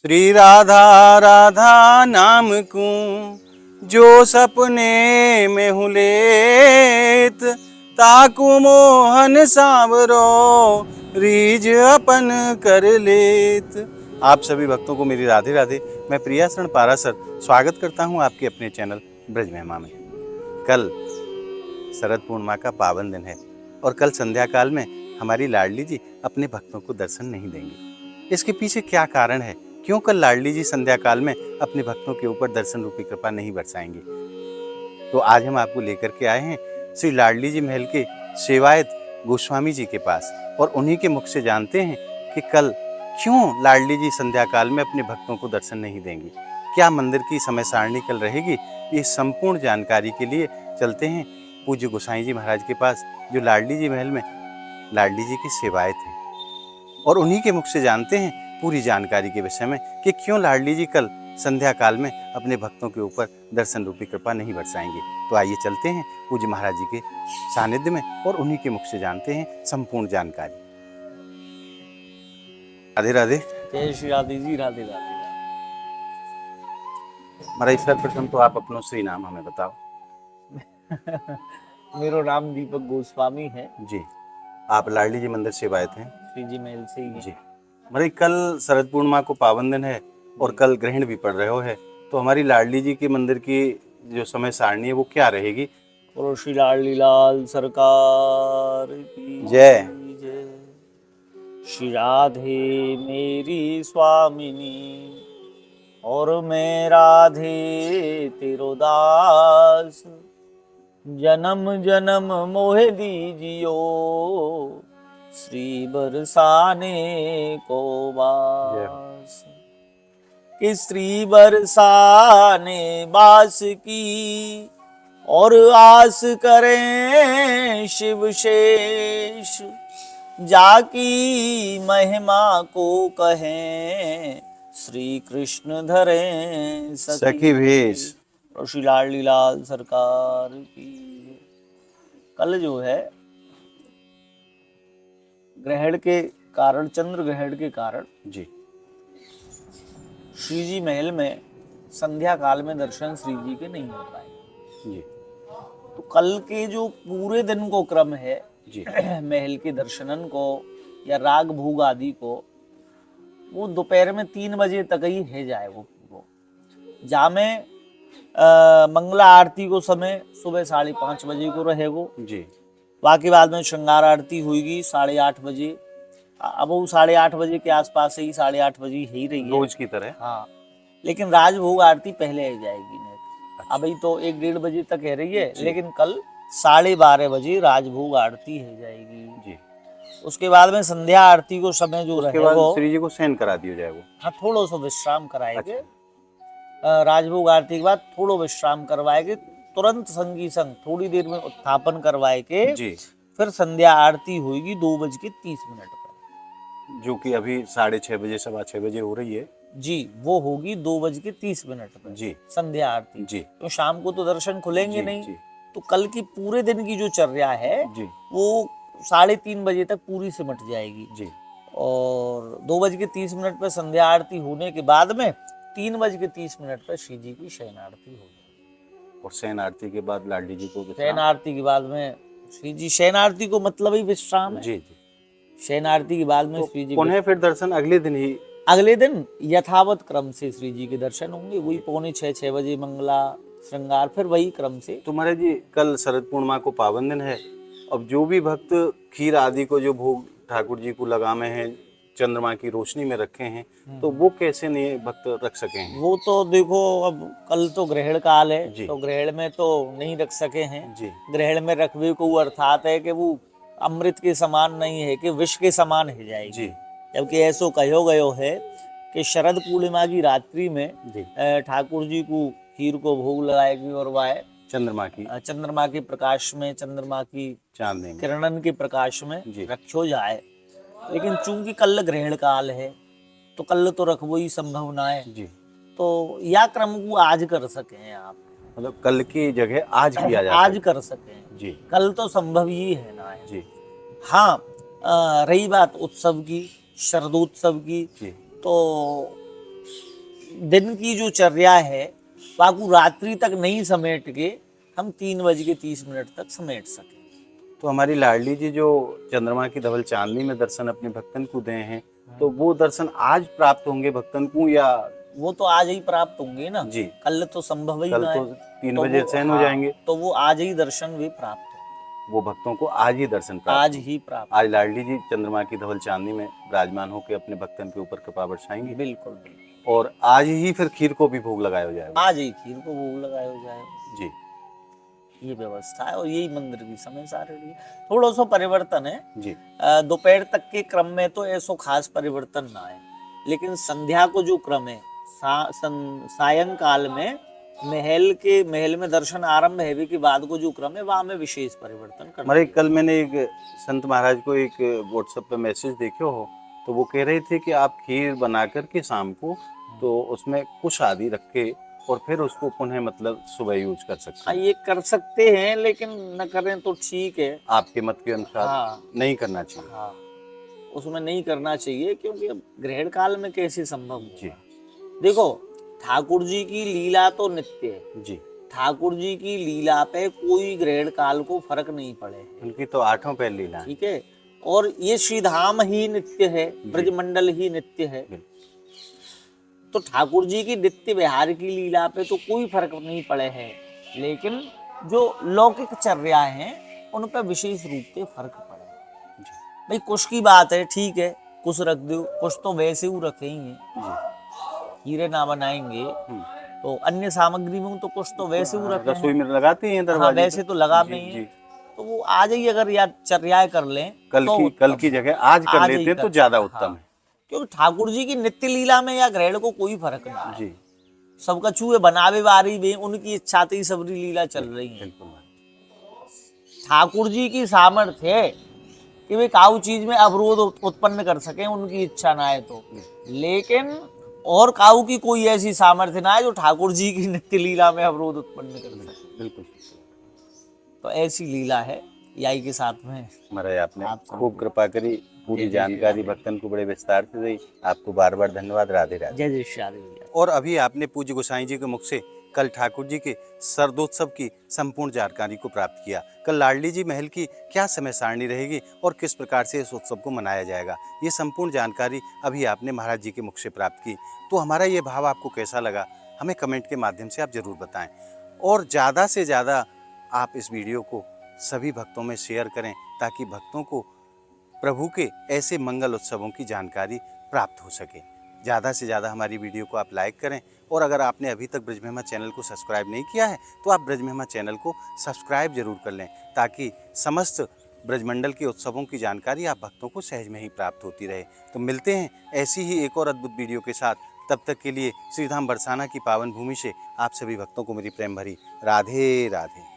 श्री राधा राधा नाम को जो सपने में हुलेत, ताकू मोहन सांवरो रीज अपन कर लेत। आप सभी भक्तों को मेरी राधे राधे। मैं प्रियाशरण पारासर स्वागत करता हूं आपके अपने चैनल ब्रज महिमा में। कल शरद पूर्णिमा का पावन दिन है और कल संध्या काल में हमारी लाडली जी अपने भक्तों को दर्शन नहीं देंगी। इसके पीछे क्या कारण है? क्यों कल लाडली जी संध्या काल में अपने भक्तों के ऊपर दर्शन रूपी कृपा नहीं बरसाएंगी? तो आज हम आपको लेकर के आए हैं श्री लाडली जी महल के सेवायत गोस्वामी जी के पास और उन्हीं के मुख से जानते हैं कि कल क्यों लाडली जी संध्या काल में अपने भक्तों को दर्शन नहीं देंगी, क्या मंदिर की समय सारणी कल रहेगी। ये संपूर्ण जानकारी के लिए चलते हैं पूज्य गोसाई जी महाराज के पास, जो लाडली जी महल में लाडली जी के सेवायत हैं, और उन्हीं के मुख से जानते हैं पूरी जानकारी के विषय में कि क्यों लाडली जी कल संध्या काल में अपने भक्तों के ऊपर दर्शन रूपी कृपा नहीं बरसाएंगे। तो आइए चलते हैं पूज्य महाराज जी के सानिध्य में और उन्हीं के मुख से जानते हैं संपूर्ण जानकारी। राधे राधे। जय श्री राधे जी। राधे राधे। महाराज सर्वप्रथम तो आप अपनो श्री नाम हमें बताओ। मेरा नाम दीपक गोस्वामी है जी। आप लाडली जी मंदिर सेवायत हैं। श्री जी महल से ही है। जी। महाराज कल शरद पूर्णिमा को पावन दिन है और कल ग्रहण भी पड़ रहे है, तो हमारी लाडली जी के मंदिर की जो समय सारणी है वो क्या रहेगी? और श्री लाडली लाल सरकार की जय। जय। श्री राधे मेरी स्वामिनी और मैं राधे तेरो दास, जन्म जन्म मोह दीजियो श्री बरसाने को बास। कि श्री बरसाने बास की और आस करें शिव शेष, जाकी महिमा को कहें श्री कृष्ण धरे सखी भेष। और श्री लाडली लाल सरकार की। कल जो है ग्रहण के कारण, चंद्र ग्रहण के कारण जी श्री जी महल में संध्या काल में दर्शन श्री जी के नहीं हो पाए जी। तो कल के जो पूरे दिन को क्रम है जी महल के दर्शनन को या राग भोग आदि को, वो दोपहर में 3 बजे तक ही है जाए वो जहाँ में मंगला आरती को समय सुबह 5:30 बजे को रहेगो जी। बाकी बाद में श्रृंगार आरती हुईगी 8:30 बजे। अब वो 8:30 बजे के आसपास से ही 8:30 बजे ही रही है रोज की तरह। हाँ, लेकिन राजभोग आरती पहले आ जाएगी नहीं। अभी तो 1-1:30 बजे तक है रही है, लेकिन कल 12:30 बजे राजभोग आरती है जाएगी जी। उसके बाद में संध्या आरती को समय जो उसके रहेगा बाद श्री जी को शयन करा दिया जाएगा। हाँ, थोड़ा सा विश्राम कराएंगे। राजभोग आरती के बाद थोड़ा विश्राम करवाएंगे, तुरंत संगी संग थोड़ी देर में उत्थापन करवाए के जी। फिर संध्या आरती होगी 2:30 पर, जो कि अभी 6:30 बजे 6:15 बजे हो रही है जी। वो होगी 2:30 पर जी संध्या आरती जी। तो शाम को तो दर्शन खुलेंगे जी, नहीं जी। तो कल की पूरे दिन की जो चर्या है जी वो 3:30 बजे तक पूरी सिमट जाएगी जी। और 2:30 पर संध्या आरती होने के बाद में 3:30 पर श्री जी की शयन आरती होगी और शयन आरती के बाद लाडली जी को शयन आरती के बाद में श्री जी, शयन आरती को मतलब ही विश्राम है। जी जी। शयन आरती के बाद में तो श्री जी पुनः फिर दर्शन अगले दिन ही, अगले दिन यथावत क्रम से श्री जी के दर्शन होंगे, वही 5:45 बजे मंगला श्रृंगार, फिर वही क्रम से। तो महाराज जी कल शरद पूर्णिमा को पावन दिन है, अब जो भी भक्त खीर आदि को जो भोग ठाकुर जी को लगामे हैं, चंद्रमा की रोशनी में रखे हैं, तो वो कैसे नहीं भक्त रख सके हैं? वो तो देखो, अब कल तो ग्रहण काल है जी। तो ग्रहण में तो नहीं रख सके हैं जी ग्रहण में रखवे को अर्थात है कि वो अमृत के समान नहीं है कि विष के समान है जाएगी जी। जबकि ऐसो कहो गयो है कि शरद पूर्णिमा की रात्रि में जी ठाकुर जी को खीर को भोग लगाएगी और वह चंद्रमा की प्रकाश में, चंद्रमा की चांदनी में, किरणन के प्रकाश में जी। रखो जाए। लेकिन चूंकि कल ग्रहण काल है तो कल तो रखवो ही संभव ना है, जी। तो या क्रम को आज कर सके हैं आप, मतलब कल की जगह आज किया जाता आज कर सके हैं जी। कल तो संभव ही है ना है जी। हाँ, रही बात उत्सव की, शरदोत्सव की, जी। तो दिन की जो चर्या है वाकू रात्रि तक नहीं समेट के हम 3:30 तक समेट सके। तो हमारी लाडली जी जो चंद्रमा की धवल चांदनी में दर्शन अपने भक्तन को दे हैं, तो वो दर्शन आज प्राप्त होंगे भक्तन को, या वो तो आज ही प्राप्त होंगे ना जी, कल तो संभव ही कल ना तो है। 3 तो बजे वो चैन हो जाएंगे, तो वो आज ही दर्शन भी प्राप्त होंगे, वो भक्तों को आज ही दर्शन प्राप्त आज होंगे। ही प्राप्त। आज लाडली जी चंद्रमा की धवल चांदनी में विराजमान होकर अपने भक्तन के ऊपर कृपा बरसाएंगे, बिल्कुल बिल्कुल। और आज ही फिर खीर को भी भोग लगाया हो जाएगा। आज ही खीर को भोग लगाया हो जाएगा जी, ये व्यवस्था है और यही मंदिर की समय सारणी है। थोड़ा सा परिवर्तन है जी, दोपहर तक के क्रम में तो ऐसा खास परिवर्तन ना है, लेकिन संध्या को जो क्रम है सायंकाल में महल में दर्शन आरंभ है के बाद को जो क्रम है वहां में विशेष परिवर्तन कर हमारे कल मैंने एक संत महाराज को एक व्हाट्सएप पे मैसेज देखे हो, तो वो कह रहे थे कि आप खीर बना करके शाम को तो उसमें कुछ आदि रख के और फिर उसको पुनः मतलब सुबह यूज कर सकते हैं। ये कर सकते हैं लेकिन न करें तो ठीक है, आपके मत के अनुसार नहीं करना चाहिए। हाँ, उसमें नहीं करना चाहिए क्योंकि अब ग्रहण काल में कैसे संभव होगा। देखो ठाकुर जी की लीला तो नित्य है जी, ठाकुर जी की लीला पे कोई ग्रहण काल को फर्क नहीं पड़े, उनकी तो 8 पैर लीला है। ठीक है, और ये श्रीधाम ही नित्य है, ब्रजमंडल ही नित्य है, तो ठाकुर जी की नित्य विहार की लीला पे तो कोई फर्क नहीं पड़े है, लेकिन जो लौकिक चर्या हैं उन पर विशेष रूप से फर्क पड़े। भाई कुछ की बात है, ठीक है, कुछ रख दो, कुछ तो वैसे ही रखेंगे, हीरे ना बनाएंगे तो अन्य सामग्री में तो कुछ तो वैसे ही रखेंगे, रसोई में लगाते हैं दरवाजे वैसे तो लगा नहीं है, तो वो आज ही अगर यार चर्याएं कर लें कल की जगह आज कर लेते हैं तो ज्यादा उत्तम है, क्योंकि ठाकुर जी की नित्य लीला में या ग्रहण को कोई फर्क नहीं है। सबका चूहे बनावे बारी में उनकी इच्छा ही सबरी लीला चल रही है। ठाकुर जी की सामर्थ्य है कि वे काऊ चीज में अवरोध उत्पन्न कर सके उनकी इच्छा ना है तो, लेकिन और काऊ की कोई ऐसी सामर्थ्य ना है जो ठाकुर जी की नित्य लीला में अवरोध उत्पन्न कर सके। बिल्कुल, तो ऐसी लीला है, यही के साथ में महाराज आपने खूब कृपा करी, पूरी जानकारी भक्तन को बड़े विस्तार से दी, आपको बार बार धन्यवाद। राधे राधे। जय जय श्री राधे। और अभी आपने पूज्य गोसाई जी के मुख से कल ठाकुर जी के शरदोत्सव की संपूर्ण जानकारी को प्राप्त किया। कल लाडली जी महल की क्या समय सारणी रहेगी और किस प्रकार से इस उत्सव को मनाया जाएगा, ये संपूर्ण जानकारी अभी आपने महाराज जी के मुख से प्राप्त की। तो हमारा ये भाव आपको कैसा लगा हमें कमेंट के माध्यम से आप ज़रूर बताएं, और ज़्यादा से ज़्यादा आप इस वीडियो को सभी भक्तों में शेयर करें ताकि भक्तों को प्रभु के ऐसे मंगल उत्सवों की जानकारी प्राप्त हो सके। ज़्यादा से ज़्यादा हमारी वीडियो को आप लाइक करें, और अगर आपने अभी तक ब्रज महिमा चैनल को सब्सक्राइब नहीं किया है तो आप ब्रज महिमा चैनल को सब्सक्राइब जरूर कर लें ताकि समस्त ब्रजमंडल के उत्सवों की जानकारी आप भक्तों को सहज में ही प्राप्त होती रहे। तो मिलते हैं ऐसी ही एक और अद्भुत वीडियो के साथ, तब तक के लिए श्रीधाम बरसाना की पावन भूमि से आप सभी भक्तों को मेरी प्रेम भरी राधे राधे।